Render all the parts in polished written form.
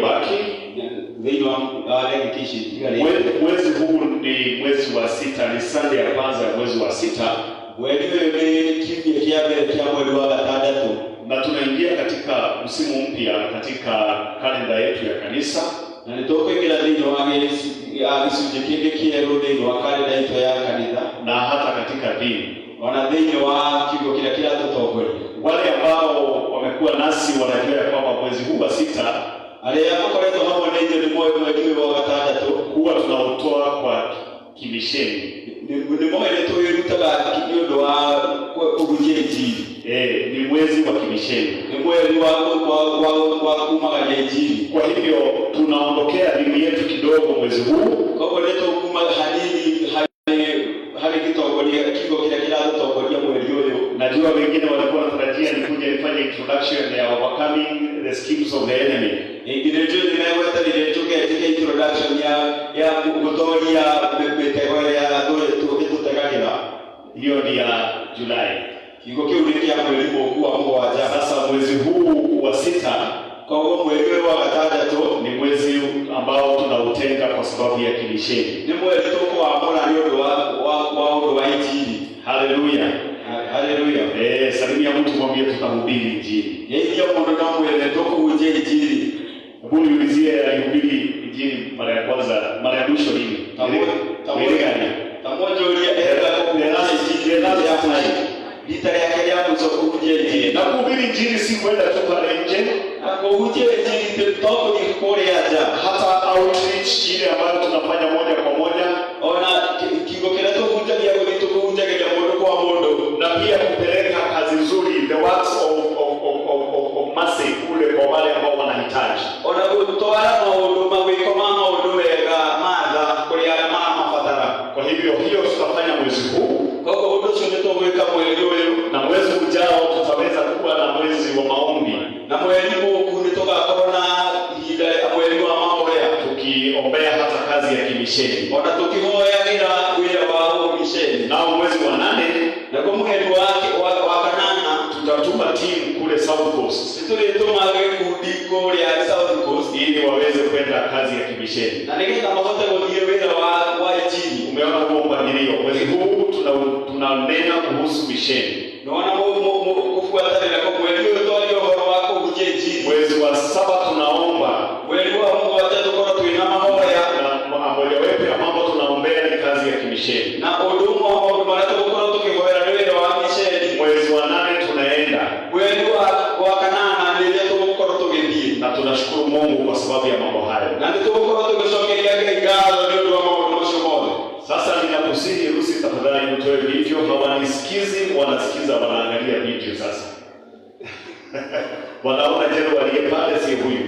baki. Mwezi huu ni mwezi wa 6, ni Sunday ya kwanza ya mwezi wa 6. Na tunaingia katika msimu mpya katika kalenda yetu ya kanisa. Na hata katika dini. Wale ambao wamekuwa nasi wanajua ya kwamba mwezi huu wa 6 huwa tunautoa kwa kimisheni. Ni mwezi wa kimisheni. Kwa hivyo tunaondokea dini yetu kidogo mwezi huu. Najua wengine walikuwa wanatarajia nikuje nifanye introduction ya overcoming the schemes of the enemy. Hiyo ni ya Julai. Sasa mwezi huu wa 6 ni mwezi ambao tunautenga kwa sababu ya kimisheni. Haleluya. Haleluya. Salimia mtu mwambie tutahubiri injili. Hebu niulizie alihubiri injili mara ya kwanza, mara ya mwisho lini? Na kuhubiri injili si kwenda tu pale nje. Hata outreach ile ambayo tunafanya moja kwa moja. Na pia kupeleka kazi nzuri, the works of mercy kule kwa wale ambao wanahitaji. Kwa hivyo hiyo tutafanya mwezi huu. Na mwezi ujao tutaweza kuwa na mwezi wa maombi. Tukiombea hata kazi ya kimisheni. Na mwezi wa 8 tutatuma timu kule South Coast. Ili waweze kwenda kazi ya kimisheni. Umeona huo mpangilio. Mwezi huu tunanena kuhusu misheni. Mwezi wa 7 tunaomba. Moja wepe ya mambo tunaombea ni kazi ya kimisheni. Mwezi wa 8 tunaenda. Na tunashukuru Mungu kwa sababu ya mambo hayo. Sasa ninakusihi Rusi, tafadhali utoe video. Hawanisikizi, wanasikiza, wanaangalia video sasa. Wanaona jero waliye pale si huyu.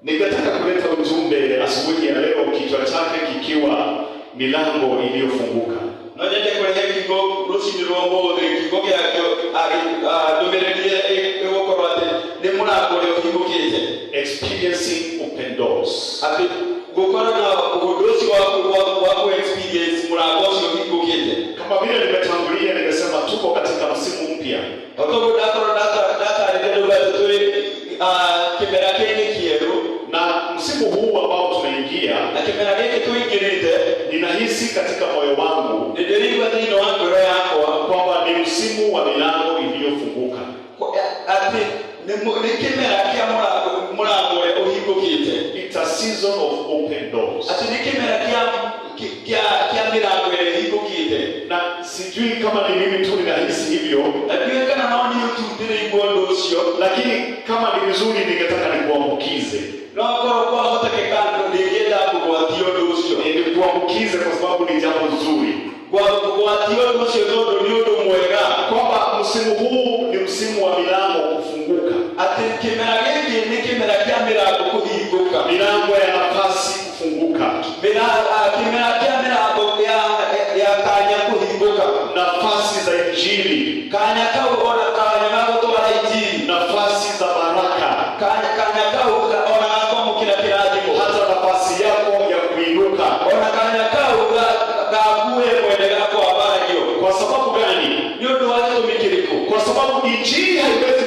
Ningetaka kuleta ujumbe asubuhi ya leo, kichwa chake kikiwa milango iliyofunguka. Experiencing open doors. Kama vile nimetangulia nimesema tuko katika msimu mpya. Na msimu huu ambao tunaingia, ninahisi katika moyo wangu kwamba ni msimu wa milango iliyofunguka. It's a season of open doors. Na sijui kama ni mimi tu ninahisi hivyo, lakini kama ni vizuri ningetaka nikuambukize. Nikuambukize kwa sababu ni jambo nzuri. Kwamba msimu huu ni msimu wa milango kufunguka. Milango ya nafasi kufunguka. Nafasi za injili. Nafasi za baraka. Hata nafasi yako ya kuinuka. Kwa sababu gani? Kwa sababu injili haiwezi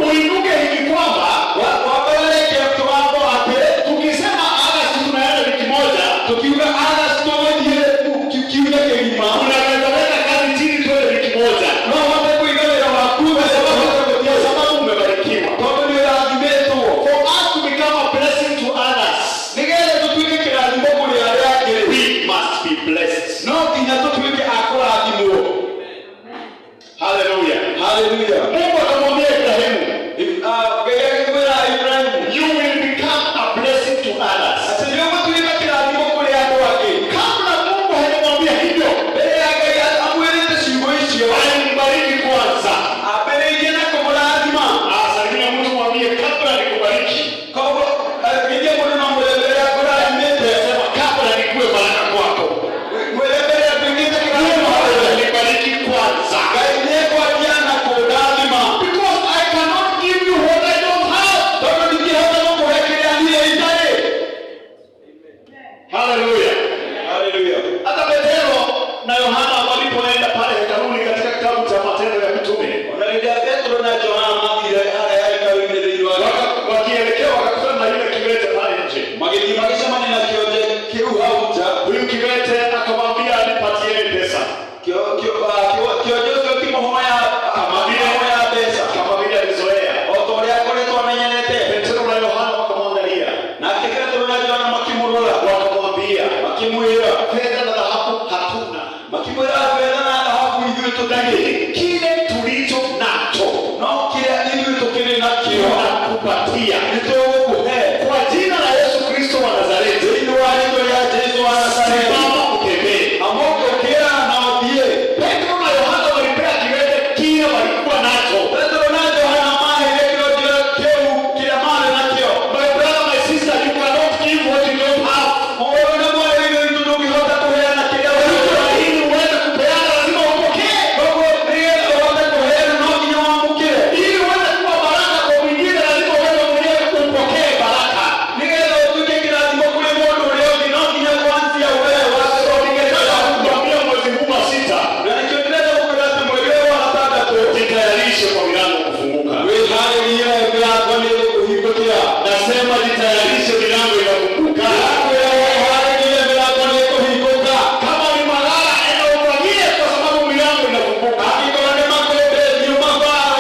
uinuke hivi kwamba wapeleke mtu wako ate. Tukisema August tunaenda wiki moja, tukiuka August tuwe kiuka kelima. Unaweza weka kazi chini tuwe wiki moja. Na wote kuingia wakubwa sababu umebarikiwa. Kwa ndio argumento for us to become a blessing to others. Nigele tutuike kila ndimo kule yake. We must be blessed. No kinya tutuike akora adimo. Hallelujah. Hallelujah. Mungu akamwambia Ibrahimu, you will become a blessing to others. Asemwa tulipa kila ndimo kule yako wake. Kabla Mungu hajamwambia hivyo, mbele yake amweleze shughuli hiyo. Alimbariki kwanza. Apeleke na kwa lazima. Asalimia mtu mwambie kabla nikubariki. Kabla akija kwa mambo ya mbele yako na imete sema kabla nikuwe baraka kwako. Wewe mbele ya pengine kwa nibariki kwanza. Kaine kwa jana kwa lazima. Because I cannot give you what I don't have. Kama nikihata Mungu hakilia ndiye itaye. Hallelujah. Hallelujah. Hata Petro na Yohana walipoenda pale hekaluni katika kitabu cha Matendo ya Mitume. Wanaendea Petro na Yohana ile haya hekaluni wakielekea wakakutana na yule kiwete pale nje. Magesha maneno kioje kiu hauja. Huyu kiwete akamwambia nipatie pesa. Kioje kimo hoya akamwambia pesa kama vile alizoea. Otoria kule tu amenyelete. Petro na Yohana wakamwangalia. Na Petro na Yohana makimurora wakamwambia makimuira fedha na dhahabu hatuna. Makimuira fedha na dhahabu hivi tutaki kile tulicho nacho. No kile hivi tukile nacho nakupatia. Kwa jina la Yesu Kristo wa Nazareti. Ndio alito ya Yesu wa Nazareti. Mama utembee. Amoko kila na wabie. Petro na Yohana walipea kiwete kile walikuwa nacho. Petro na Yohana mali ile kile kila mali nacho. My brother, my sister, you cannot give what you don't have. Mbona mwana ile ndio hata kuheana kile ili uweze kupeana lazima upokee. Mungu ndiye wote kuheana na kinyamke. Ili uweze kuwa baraka kwa mwingine lazima wewe mwenyewe upokee baraka. Ningeweza utuke kila ndimo kule moto leo kinaokinya kuanzia wewe wako ningeweza kukwambia mwezi huu wa 6. Na nikiendelea kukuleta mwezi wa 3 jitayarishe kwa milango kufunguka. Wewe haleluya milango ni kuhipotia. Nasema jitayarishe milango inafunguka. Haleluya milango ni kuhipotia. Kama ni malala inaofagia kwa sababu milango inafunguka. Hakika ni makobe ni mabara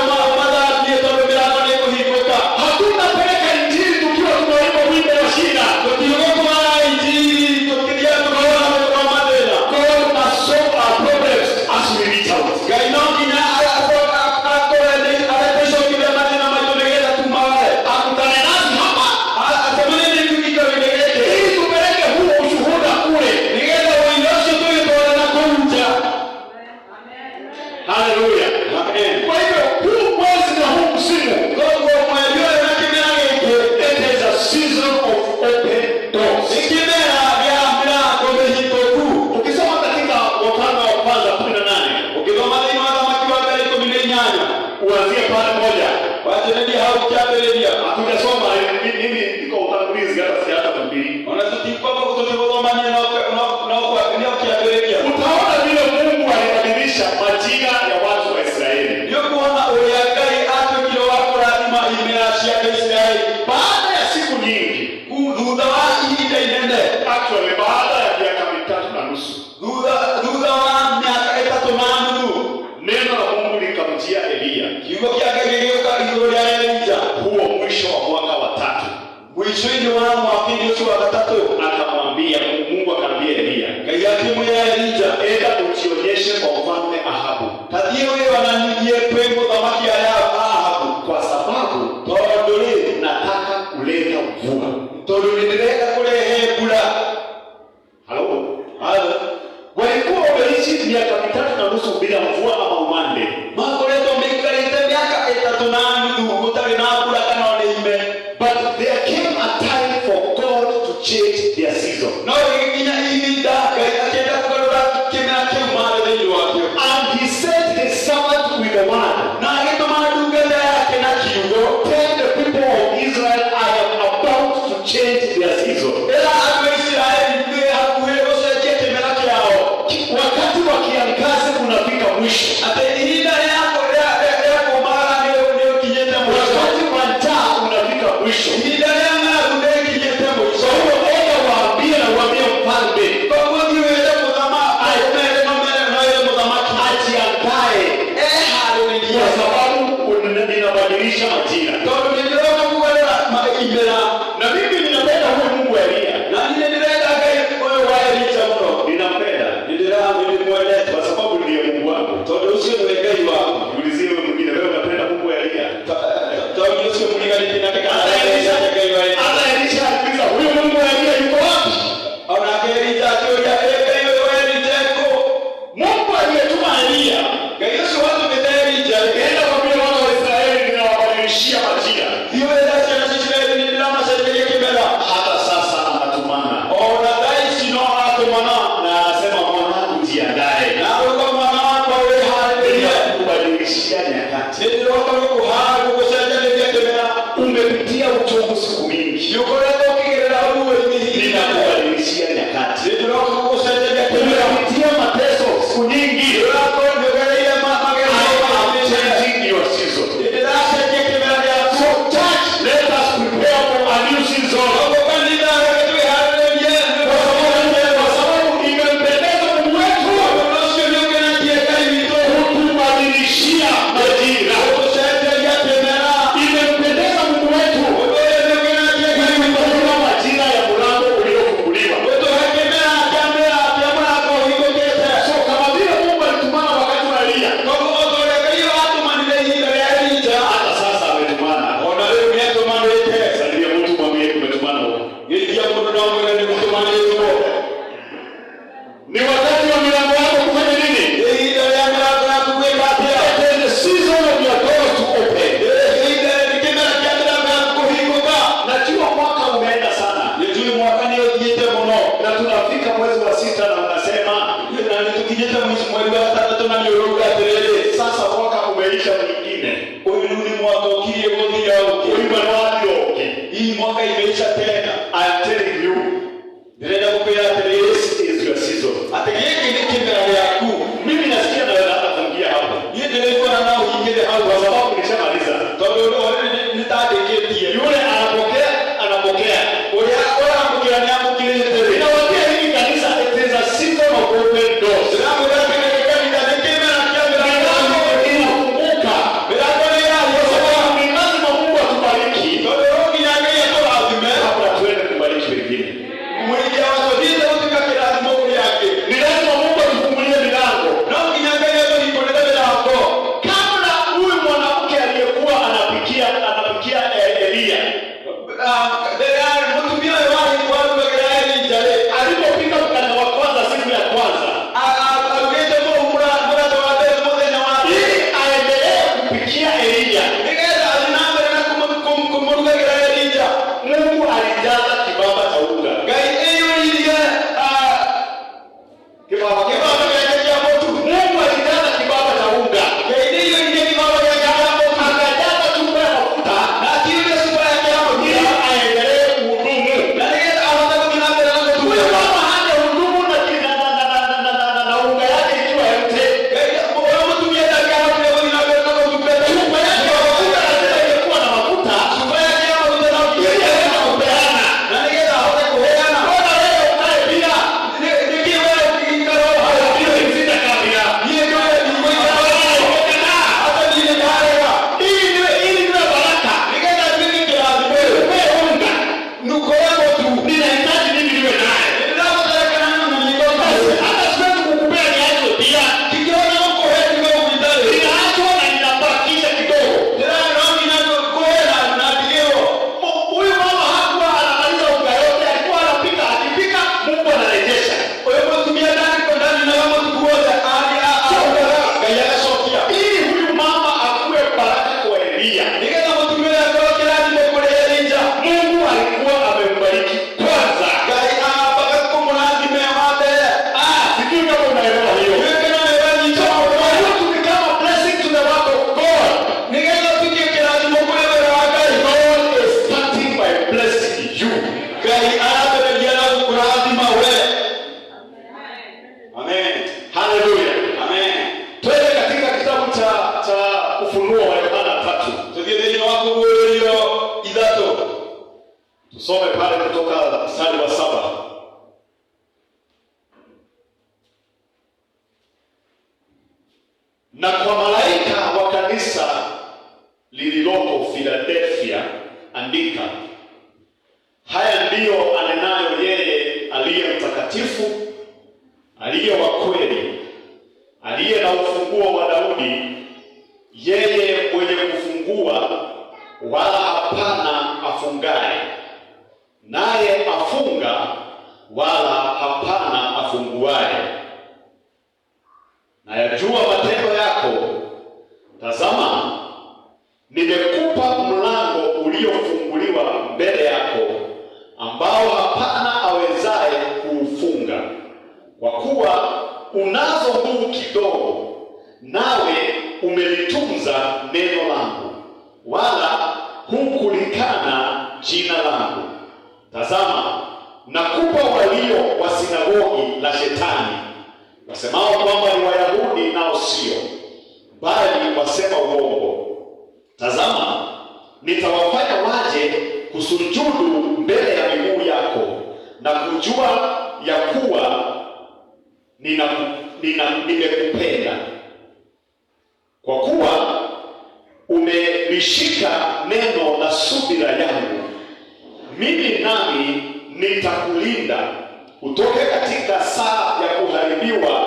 ndio sababu milango ni kuhipotia. Hatuna peleka injili tukiwa tunaimba wimbo wa shida. Tukiomba injili tukilia tunaona kwa madela. God must solve our problems as we reach out. Gainoki na akutane nasi hapa. Atamani ni tukikaweleke. Ili tupeleke huo ushuhuda kule. Ningeza uinyoshe tu ile na kunja. Hallelujah. Amen. Kwa hivyo huu mwezi na huu msimu Mungu mwajua na kimera yake. It is a season of open doors. Ikimera ya mlango mehitoku. Ukisoma katika Wafalme wa kwanza 18. Ukisoma neno la makiwa mbele 18. Uanzie pale moja. Wachezaji hao kiabelelia. Hatukasoma mimi niko utangulizi hata mbili. Unatutipa kwa kutoka maneno na kiabelelia. Utaona vile Mungu alibadilisha majina ya watu wa Israeli. Ndio kuona uyagai hata kile wako lazima imeashia Israeli. Baada ya siku nyingi, duda wa ile inende. Actually baada ya miaka 3.5. Duda wa miaka 3.5. Neno la Mungu likamjia Elia. Kiungo chake kigeuka kidole ya Elia. Huo mwisho wa mwaka wa 3. Mwisho ndio wa mwaka wa 3 akamwambia Mungu akamwambia Elia. Kayatimu ya Elia, enda ujionyeshe kwa mfalme Ahabu. Kadiri wewe wananijie pengo dhamaki ya Ahabu kwa sababu todole nataka kuleta mvua. Todole nileta kule hebula. Halo. Walikuwa wameishi miaka 3.5 bila mvua ama umande. Makoleto mikalite miaka 3.5 utali na kula kana ime. But there came a time for God to change their season. No, ikinya hivi daka akienda kukarura kimya kimara ndio wake. kwa sababu ninabadilisha majira. Na mimi ninapenda huyu Mungu wa Elia. Ninampenda. Kwa sababu ndiye Mungu wangu. Ulizie wewe mwingine, wewe unapenda Mungu wa Elia? Hata Elisha aliuliza, huyu Mungu wa Elia yuko wapi? Mungu aliyetuma Elia kaenda kwa vile wana wa Israeli ninawabadilishia majira. Hata sasa anatumana. Na anasema mwanangu jiandae. Kubadilishia nyakati. Umepitia uchovu siku mingi. Ninakubadilishia nyakati. Umepitia mateso siku nyingi. Changing your season. So church, let us prepare for a new season. Kwa sababu imempendeza Mungu wetu kutubadilishia majira. Imempendeza Mungu wetu kutubadilishia majira ya mlango uliofunguliwa. So kama vile Mungu alitumana wakati wa Elia, hata sasa ametumana. Salimia mtu mwambie kumetumana huko. Ni wakati wa milango yako kufanya nini? The season of your doors to open. Najua mwaka umeenda sana. Na tunafika mwezi wa 6 na unasema sasa mwaka umeisha mwingine. Mwaka imeisha tena. I'm telling you, this is your season. Mimi nasikia na wewe kuingia hapo. Kwa sababu nishamaliza. Yule anapokea. Ninawaambia hili kanisa, it is a season of open doors. Lazima Mungu atubariki. Kabla tuende kubariki wengine. Ni lazima Mungu atufungulie milango. Kabla huyu mwanamke aliyekuwa anapikia Elia alipopika mkate wa kwanza siku ya kwanza, ili aendelee kupikia Elia, Mungu alijaza kibaba cha unga. Mungu alijaza kibaba cha unga. Akajaza chupa ya mafuta ili aendelee kuhudumu. Huyu mama hangehudumu na unga yake ikiwa yote. Chupa yake ya mafuta lazima ingekuwa na mafuta ili aweze kupeana. Mbona wewe unaye bila? Bila kabila. Ili niwe baraka. Upe unga. Ninahitaji mimi niwe naye. Hata siwezi kukupea niacho pia. Ninaachwa na ninabakisha kidogo. Huyu mama hakuwa anamaliza unga yote, alikuwa anapika, akipika Mungu anarejesha. Ili huyu mama akuwe baraka kwa Elia, Mungu alikuwa amembariki kwanza. Sijui kama unaelewa hiyo. So for you to become a blessing to the work of God, God is starting by blessing you. Hallelujah. Twende katika kitabu cha Ufunuo wa Yohana 3. Tusome pale kutoka mstari wa 7. Na kwa malaika wa kanisa andika, haya ndiyo anenayo yeye aliye mtakatifu, aliye wa kweli, aliye na ufunguo wa Daudi, yeye mwenye kufungua wala hapana afungaye, naye afunga wala hapana afunguaye. Na yajua matendo yako, tazama nimekupa mlango uliofunguliwa mbele yako, ambao hapana awezaye kuufunga. Kwa kuwa unazo nguvu kidogo, nawe umelitunza neno langu, wala hukulikana jina langu. Tazama, nakupa walio wa sinagogi la Shetani, wasemao kwamba ni Wayahudi nao sio, bali wasema uongo. Tazama, nitawafanya waje kusujudu mbele ya miguu yako, na kujua ya kuwa nimekupenda, kwa kuwa umelishika neno la subira yangu. Mimi nami nitakulinda utoke katika saa ya kuharibiwa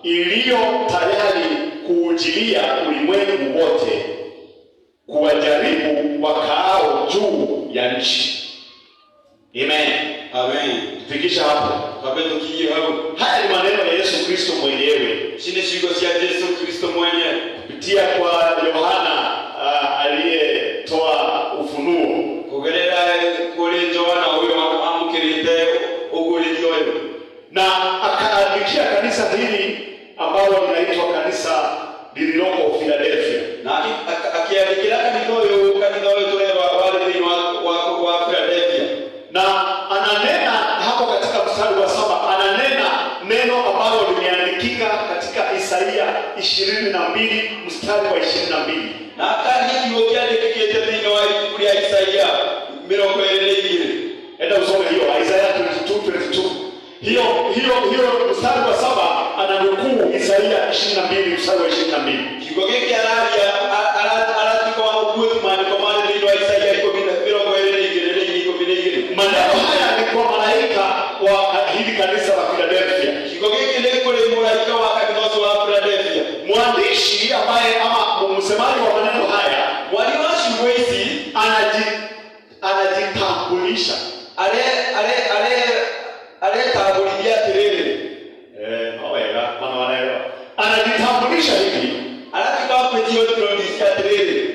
iliyo tayari kuujilia ulimwengu wote, kuwajaribu wakaao juu ya nchi. Amen. Amen. Fikisha hapo. Haya ni maneno ya Yesu Kristo mwenyewe. Shine shigo cha Yesu Kristo mwenyewe kupitia kwa Yohana aliyetoa ufunuo. Kugerera kule Yohana huyo amkirite ugulilio, na akaandikia kanisa hili ambalo linaitwa kanisa lililoko Philadelphia. Na akiandikia kanisa huyo tuleva wale wa Philadelphia. Na ananena hapo katika mstari wa 7, ananena neno ambalo limeandikika katika Isaia 22 mstari wa 22. Na kandi kiandikike neno wa Isaia 22. Enda usome hiyo Isaia 22:22. Hiyo mstari wa 7 ananukuu Isaia 22 mstari wa 22. Kigogeke alatiko wa kuthi maandiko mane ndio Isaia iko 22. Maneno haya ni kwa malaika wa hili kanisa la Philadelphia. Kigogeke ile kule malaika wa kanisa wa Philadelphia. Mwandishi ambaye ama msemaji wa maneno haya, waliwashi wezi anajitambulisha. Ale tabulia tirele. Awela maana wanaelewa. Anajitambulisha hivi. Anataka kujio tunisia tirele.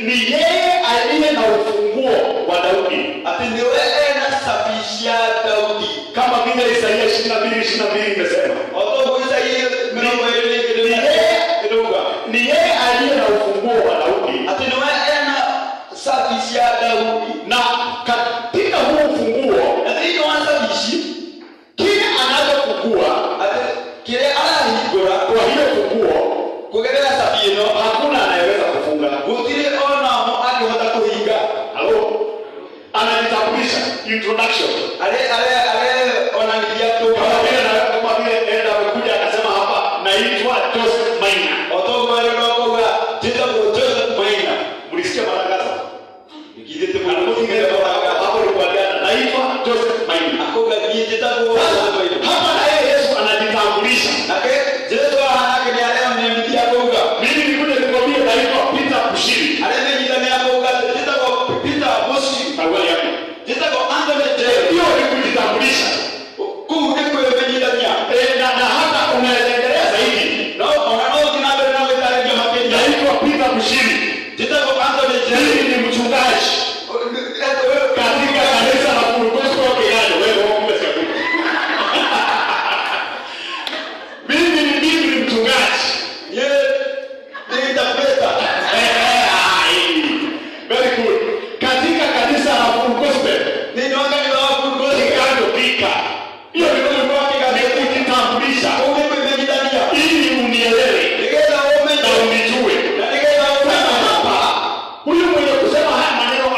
Ni yeye aliye na ufunguo wa Daudi. Ati ni wewe nasafishia Daudi. Kama vile Isaia 22:22 imesema. Oto Isaia 22:22. Ni yeye aliye na ufunguo wa Daudi. Ati ni wewe nasafishia Daudi. Na katika huo ufunguo, ndio anasafishi kile anachokukua, ati kile anahigura kwa hiyo funguo kugerera sabino, hakuna anayeweza kufunga. Gutire ona mo akihota kuhinga. Halo, anajitambulisha, introduction. Ale onangia tu kama vile enda amekuja akasema hapa naitwa Joseph Maina. Otogo wale ndogoga jita Joseph Maina. Mlisikia matangazo? Nikizete hapo ni kwa gani? Naitwa Joseph Maina. Akoga jita hapa na Yesu anajitambulisha. Nake Yesu anake ni leo nimemtia koga. Mimi nikuja nikwambie naitwa Peter Bushiri. Aleme jita ni koga jita kwa Peter Bushiri. Awali yako. Jita kwa Anthony J. Hiyo ni kujitambulisha. Ndiko yemejita nya. Na hata unaendelea zaidi. No, unaona kinabele na wewe mapenzi. Naitwa Peter Bushiri. Jita kwa Anthony J. Mimi ni mchungaji katika kanisa la Kurugosco Kenya. Wewe umesikia? Mimi ni mchungaji. Very good. Katika kanisa la Kurugosco. Ni ndoga ni wa Kurugosco. Hiyo ndio kujitambulisha. Ili unielewe. Na unijue. Huyu mwenye kusema haya maneno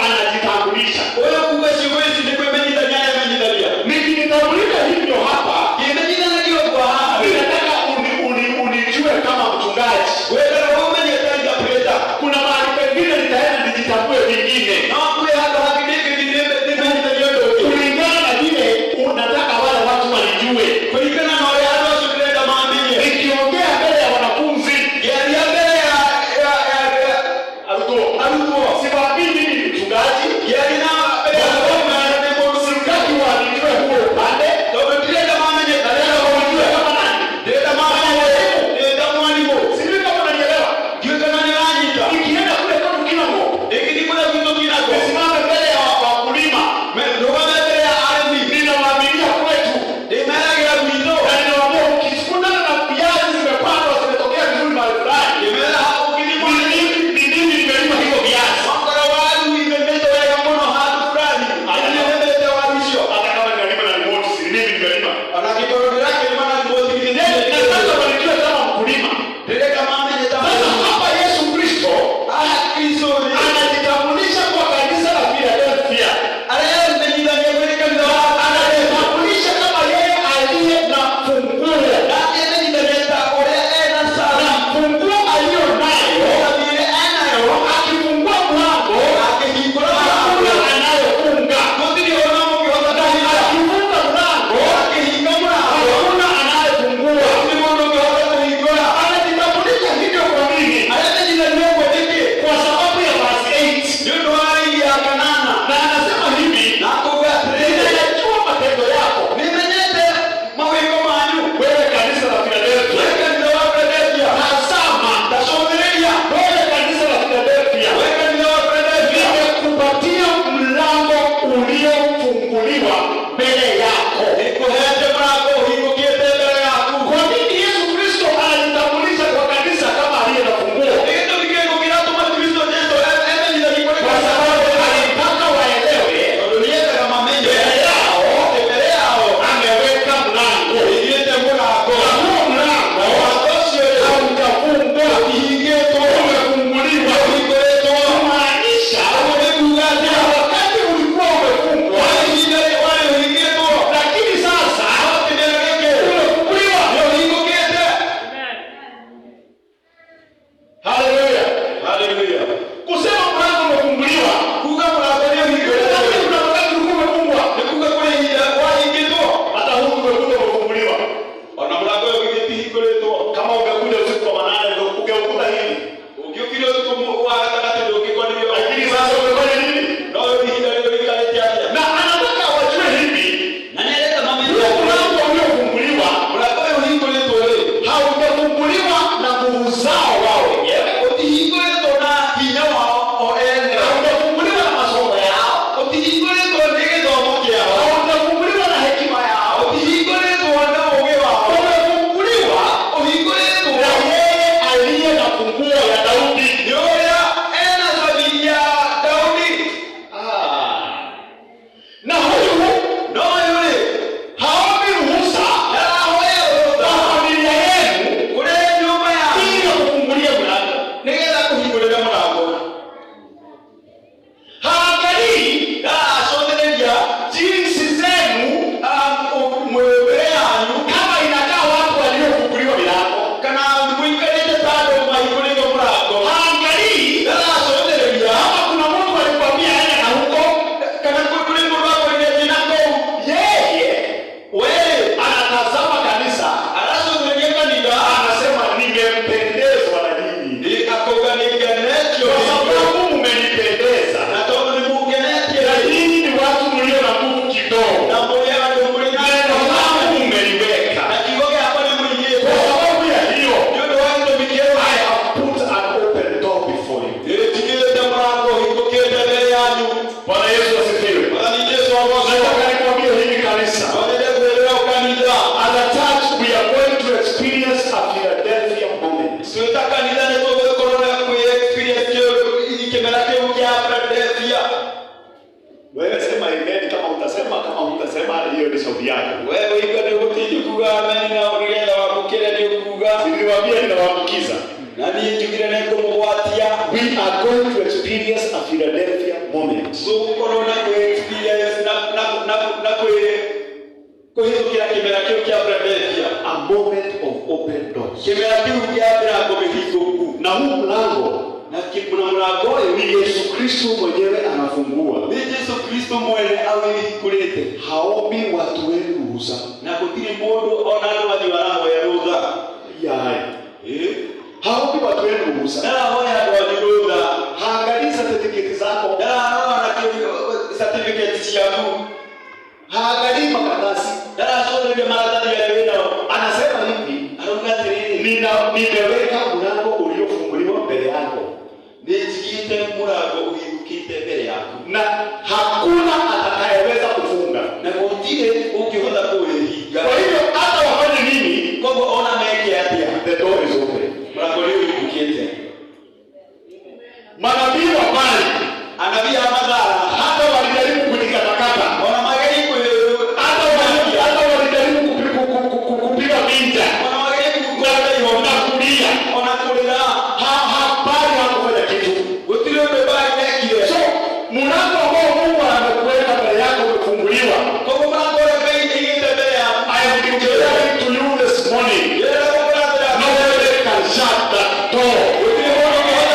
We are going to experience a Philadelphia moment. So corona ko experience A moment of open doors. Na huu mlango ni Yesu Kristo mwenyewe anafungua. Ni Yesu Kristo mwenyewe awikulete. Haombi watu wenu ruhusa. Na kutini modo onana wajiwaraho ya ruhusa. Haombi watu wenu ruhusa. Na hoya wajiruhusa. siaku haangalii makaratasi. darasole maradhi ya leo Anasema hivi, nimeweka mlango uliofunguliwa mbele yako. Nijikite mlango ukikite mbele yako. Na hakuna atakayeweza kufunga. Na kutile ukihoda kuhiga. Kwa hivyo hata wafanye nini? Kogo ona meke yatia. The door is open. Mlango leo ukikite. Manabii wa Bali, anabii amadara hata walijaribu kujikatakata. Ona magari hata walijaribu kupiga vinja. Ona magari kugola hiyo na kulia. Ona kulia. Habari hakufanya kitu. Utile beba ile. So, mlango ambao Mungu amekuweka mbele yako umefunguliwa. Kogo mlango wa kai ingine mbele yako. I am declaring to you this morning. Nobody can shut that door.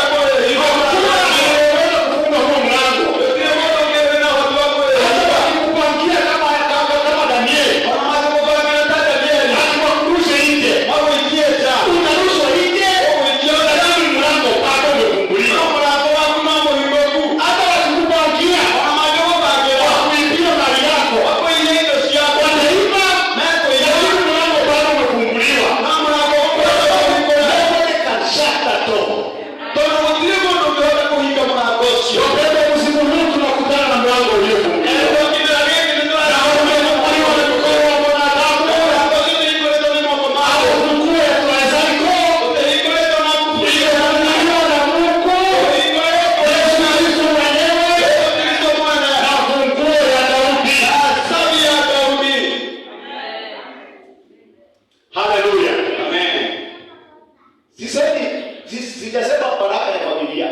Sijasema baraka ya familia.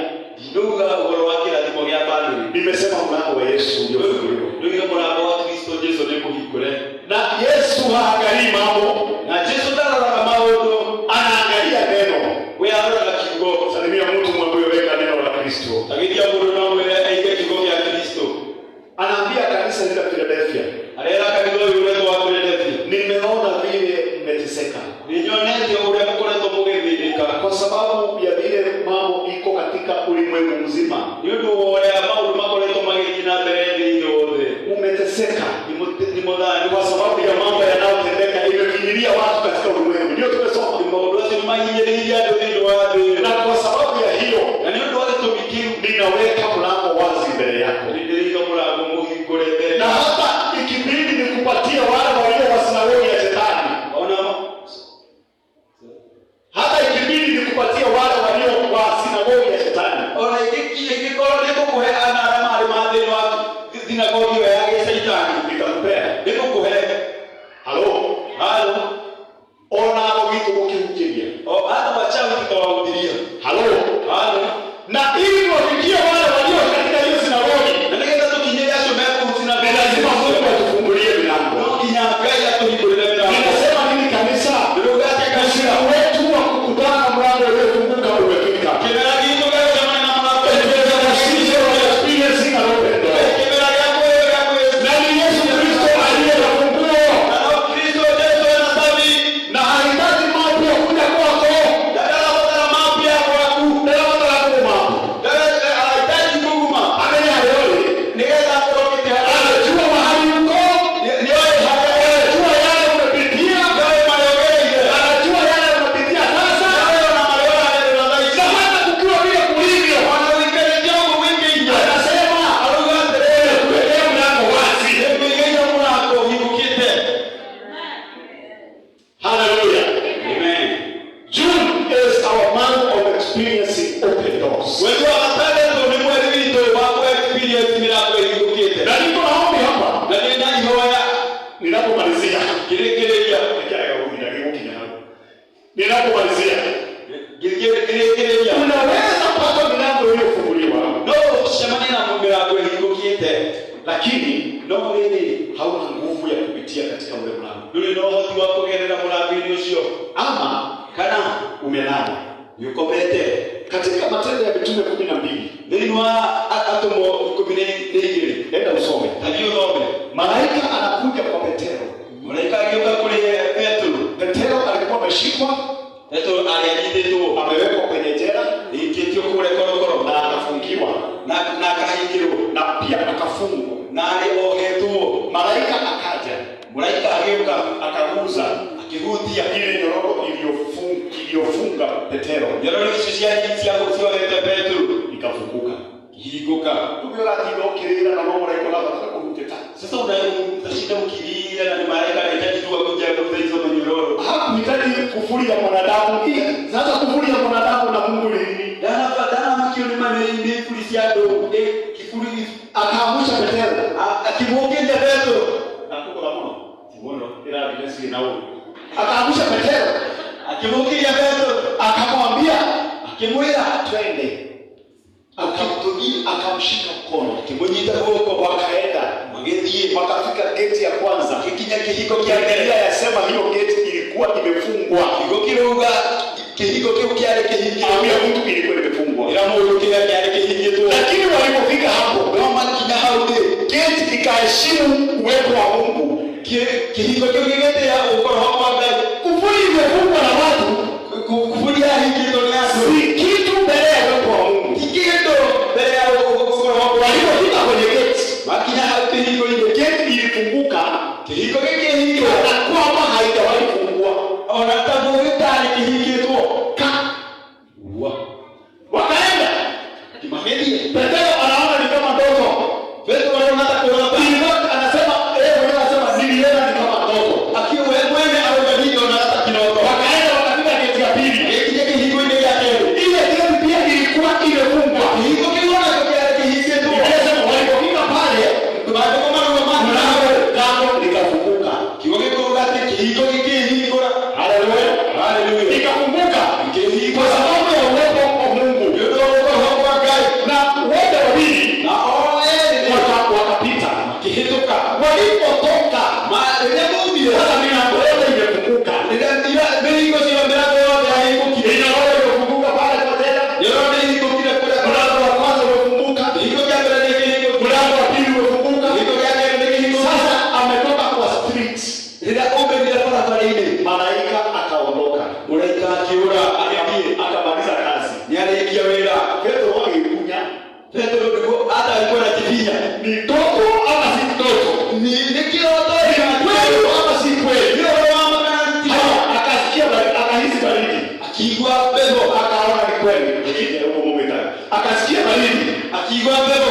Nduga ubora wake lazima ya bali. Nimesema mlango wa Yesu uliofunguliwa. Nduga mlango wa Kristo Yesu ndipo hikule. Na Yesu haangalii mambo. Na Yesu ndara la maono anaangalia neno. Wewe ana kigo. Salimia mtu mwambie weka neno la Kristo. Tagidia mtu na wewe aige kigo ya Kristo. Anaambia kanisa la Philadelphia. Alera kanisa yule wa Philadelphia. Nimeona vile mmeteseka. Ninyonete ule mkono tomugethirika kwa sababu ya vile mambo iko katika ulimwengu mzima. Yudo wale ambao makoleto magijina mbele yote. Umeteseka ni modani kwa sababu ya mambo yanayotendeka imefinyilia watu katika ulimwengu. Ndio tumesoma. Maudosi ni maingilia ndio watu. Na kwa sababu ya hiyo, na ndio wale tumikiu ninaweka mlango wazi mbele yako. Ndio mlango muhigole mbele. Na hata ikibidi nikupatie wale walio wa sinagogi ya Shetani. Ona hata ikibidi nikupatie wale walio wa sinagogi ya Shetani. Ona ikikolo ndipo kuhe ana alama madeni wa sinagogi ya Shetani Nitakupea. ndipo kuhe. Halo. Ona vitu ukihujiria. Hata wachawi tutawahubiria. Halo. Na ili wafikie wale walio katika hiyo sinagogi. Na ningeza tukinyelea shomeku sinagogi. Lazima Mungu atufungulie milango. Kinyaga tulibulia milango. Ninasema nini kanisa? Ndio kanisa wetu wa kukutana mlango uliofunguka umefika. Kila kitu leo kama na mlango. Sisi wa experience na open door. Kila yako na ni Yesu Kristo aliye na funguo. na Kristo Yesu anasabi Na hahitaji mambo ya kuja kwako. dada wala mapya kwaku Ndio watu mambo. dada hahitaji nguma Amenya leo. ningeza kutoka Anajua mahali uko. ndio Anajua yale umepitia. Anajua yale unapitia sasa. Na hata kukiwa vile kulivyo. Anasema kuwekea mlango wazi. Hallelujah. June is our month of experiencing open doors. Na niko naombi hapa. Ninapomalizia. Ninapomalizia. Unaweza pata milango iliyofunguliwa. Lakini hauna nguvu ya kupitia katika ule mlango. Ama umelala. Katika Matendo ya Mitume 12. Enda usome. Malaika anakuja kwa Petero. Petero alikuwa ameshikwa. Amewekwa kwenye jela. Na akafungiwa. Na pia akafungwa. nari ohetuo. Malaika akaja, Malaika ageuka akaguza akihutia ile nyororo iliyofunga Petero. nyororo icio ciohete Petro Ikafunguka. kihinguka. Tukirathiga ukirira na malaika arabatara kurutĩka. Sasa utashinda ukilia na ni malaika anahitaji tu akuja kuvuta hizo manyororo. Hakuhitaji kufuria mwanadamu. Sasa kufuria mwanadamu na Mungu ni nini? Dana makioni manene kulisiado kifuri Akaangusha Petero. Akimwongeza Petro Nakuko muno. Simuno ila binesi na huyo. Akaangusha Petero. Akimwongeza Petro Akamwambia, akimwira twende. Akamshika mkono. Akimwonyesha huko Wakaenda. magethie Wakafika geti ya kwanza. kikinya kihiko Kiangalia yasema hiyo geti ilikuwa imefungwa. kigokiruga kihiko kiukiare kihingio Ambia mtu ilikuwa imefungwa. ila mundu kiare kihingio. Lakini walipofika hapo, Roma kinya haude geti ikaheshimu uwepo wa Mungu. kihiko kigete ya ukoro hapa ndani Kufuri imefungwa na watu. kufuria hiki ndo nazo Si kitu mbele ya uwepo wa Mungu. kikindo mbele ya ukoro hapa Walipofika kwenye geti, makinya haude hiko ile geti ilifunguka kihiko kihingio na kwamba haijawahi kufungua. ona tabu vitali kihingio Wakaenda. kimahedi Petero anaona ni kama ndoto. Petro anaona kuona Anasema mwenyewe anasema niliona ni kama ndoto. akiwa mwene au ndio na hata kidogo Wakaenda wakafika geti ya pili. kile kihiko ile ya tero Ile geti pia ilikuwa imefungwa. kihiko kiona kiare kihingio Anasema walipofika pale, baada kwa mara lango likafunguka. kiwoge kurugate kihiko kihiko Haleluya. haleluya Ikafunguka kihiko kwa sababu ya uwepo wa Mungu. ndio kwa gai Na wote wawili na ole wakapita. kihitoka Walipotoka, ile mumbi sasa milango yote imefunguka. ndio bengo sio mbele yote haiko Milango imefunguka pale kwa tena. yote hiko kile kule Mlango wa kwanza umefunguka. hiko ya mbele ni hiko Mlango wa pili umefunguka. hiko ya mbele ni hiko Sasa ametoka kwa street. ndio ombe bila para ile Malaika akaondoka. malaika akiura Akamaliza kazi. ni aliyekia wela Petro wangekunya. Petro ndio hata alikuwa anajifinya Ni ndoto ama si ndoto? ni kiroto Kweli ama si kweli? ndio mama kana Akasikia akahisi baridi. akigwa bebo Akaona ni kweli. Lakini huko mume akasikia baridi. akigwa bebo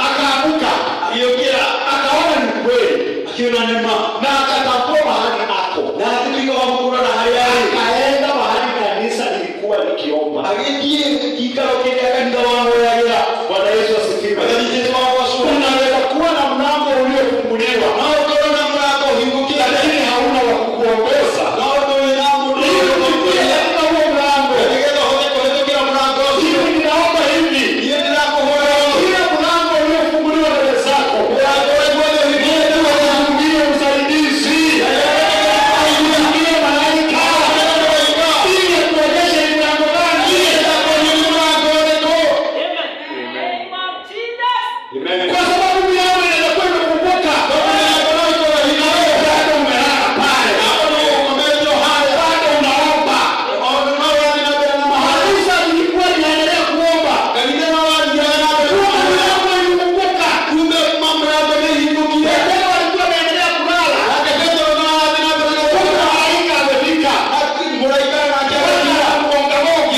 Akaamuka. aliyokira Akaona ni kweli. akiona neema Na akatambua mahali ako. na hakika wamkura na hayari Akaenda mahali kanisa lilikuwa likiomba. agiye kikao kile akanda wao yagira Bwana Yesu asifiwe. walijezo wao wasura Unaweza kuwa na mlango uliofunguliwa na ukaona mlango hingukia lakini hauna wa kukuongoza. na ukaona mlango Ili uingie katika huo mlango. ndio hoja kwa kila mlango Hivi ninaomba hivi. hiyo ni mlango hoja Kila mlango uliofunguliwa mbele zako. Ufungie usaidizi. Ufungie malaika. Ili kuonyesha ni mlango gani. Kwa sababu milango inakuwa imefunguka. Bado umelala pale. Bado unaomba. Maharusa ilikuwa inaendelea kuomba. Kumbe mlango ilifunguka. Petero alikuwa anaendelea kulala. Kumbe malaika amefika. Akagonga bogo.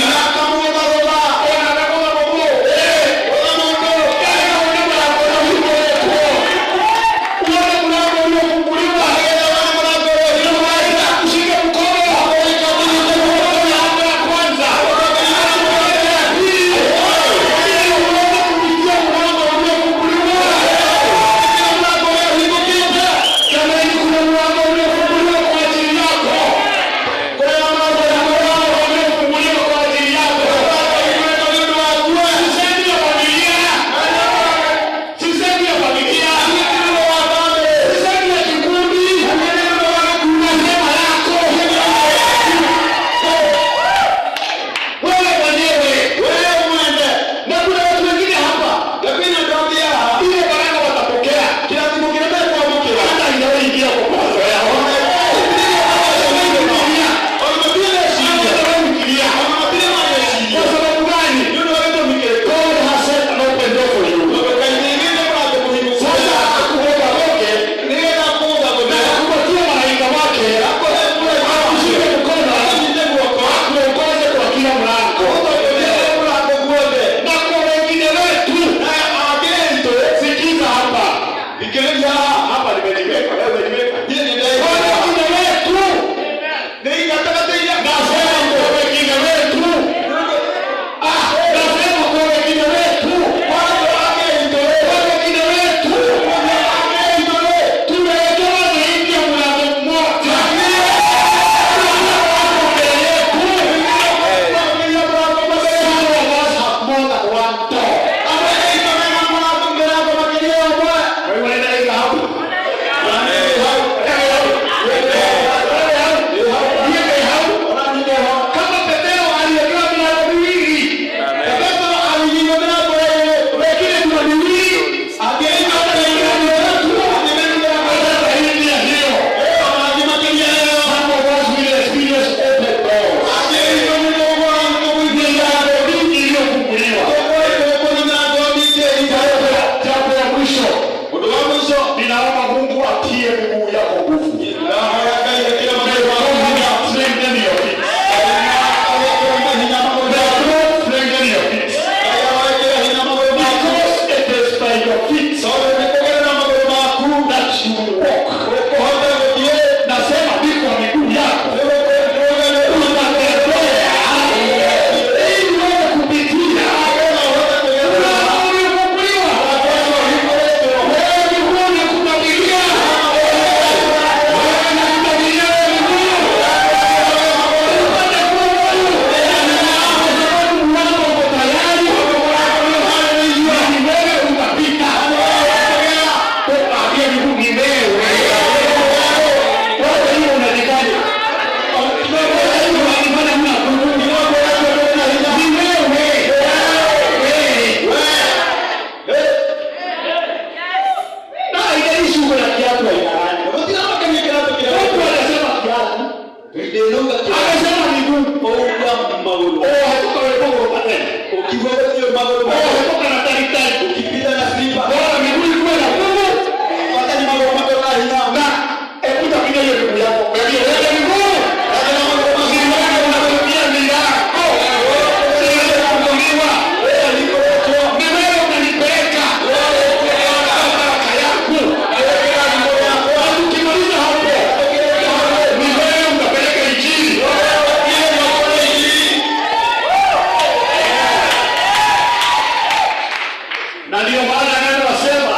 Na ndio maana neno nasema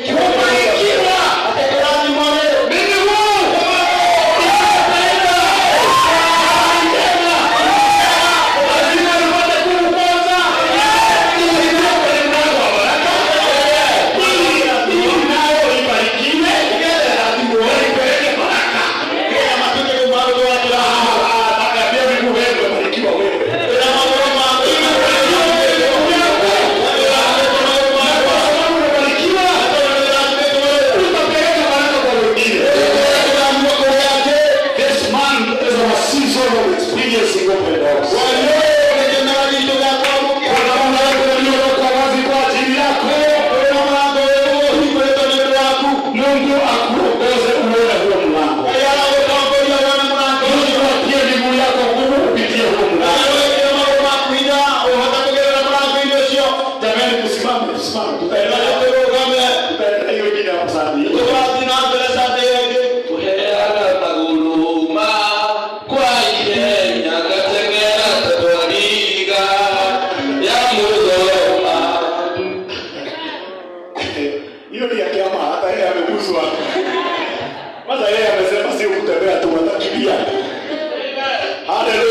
kubarikiwa atakarani mwana mimi Mungu Amen.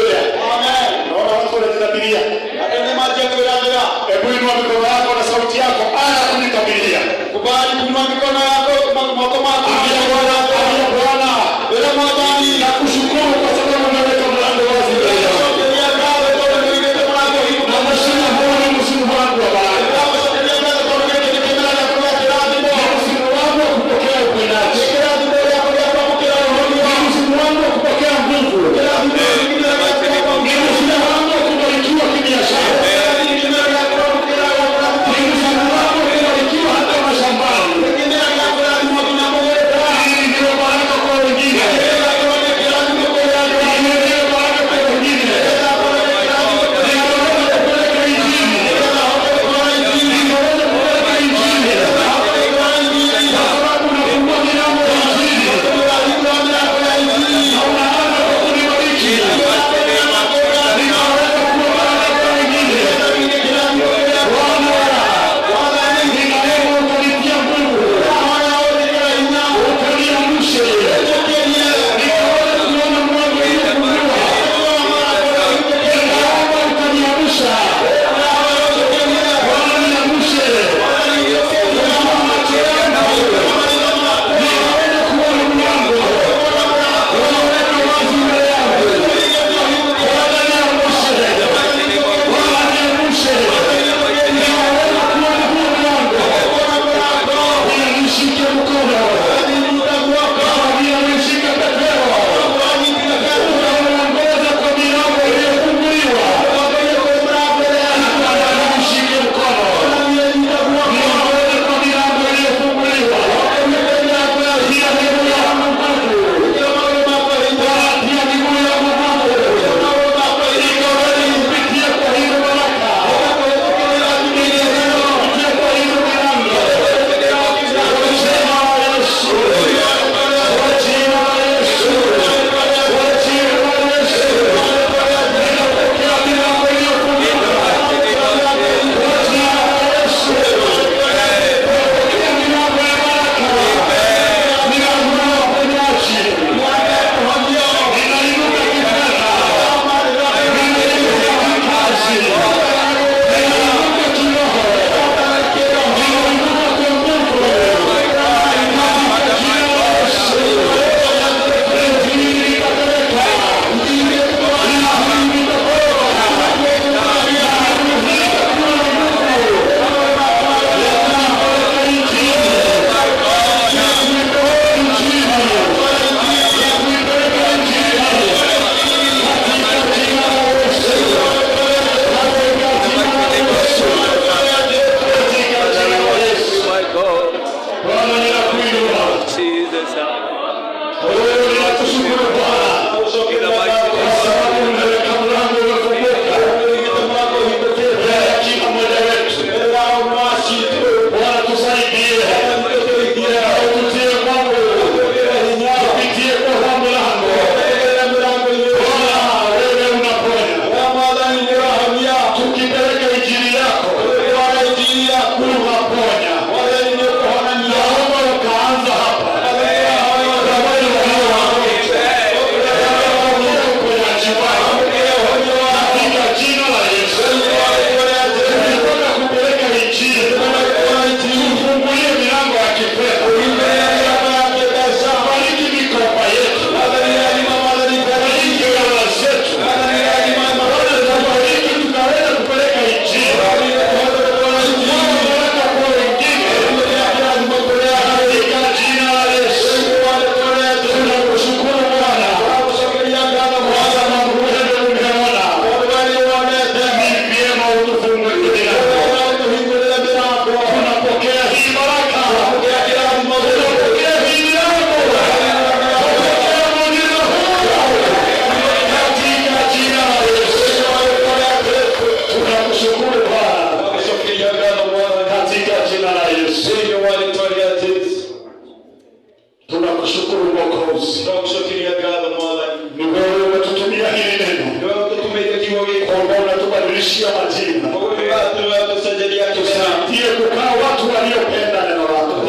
tusaidie kukaa watu waliopenda neno lako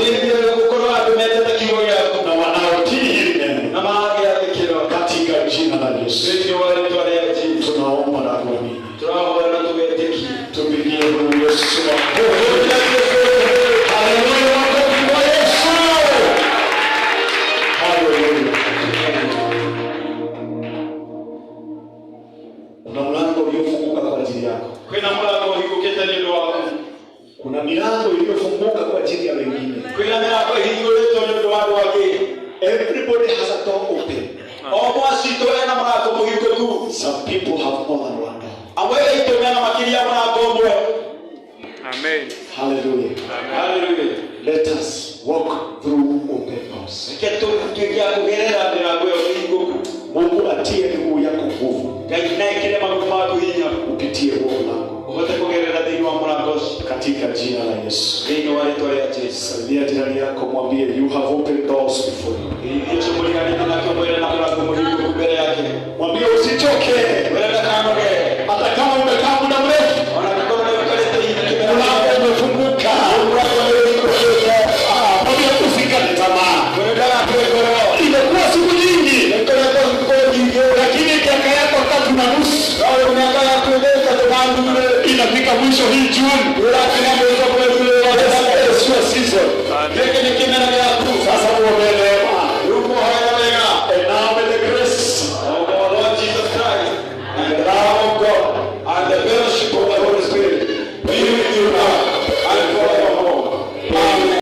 na wanaotii hili neno katika jina la Yesu. Tunaomba na kuamini. Tupigie Mungu Yesu makofi. Haleluya, makofi kwa Yesu. Haleluya. Kuna mlango uliofunguka kwa ajili yako. Kuna milango iliyofunguka kwa ajili ya wengine. Everybody has a door open. Some people have more than one door. Amen. Hallelujah. Hallelujah. Let us walk through open doors. Mungu atie miguu yako nguvu. Upitie huo mlango. Katika jina la Yesu. Salia jirani yako, mwambie you have opened doors before you. Mwambie usichoke. Hata kama umekaa muda mrefu, mlango umefunguka. Mwambie usikate tamaa. Imekuwa siku nyingi, lakini miaka yako 3 na nusu inafika mwisho hii Juni.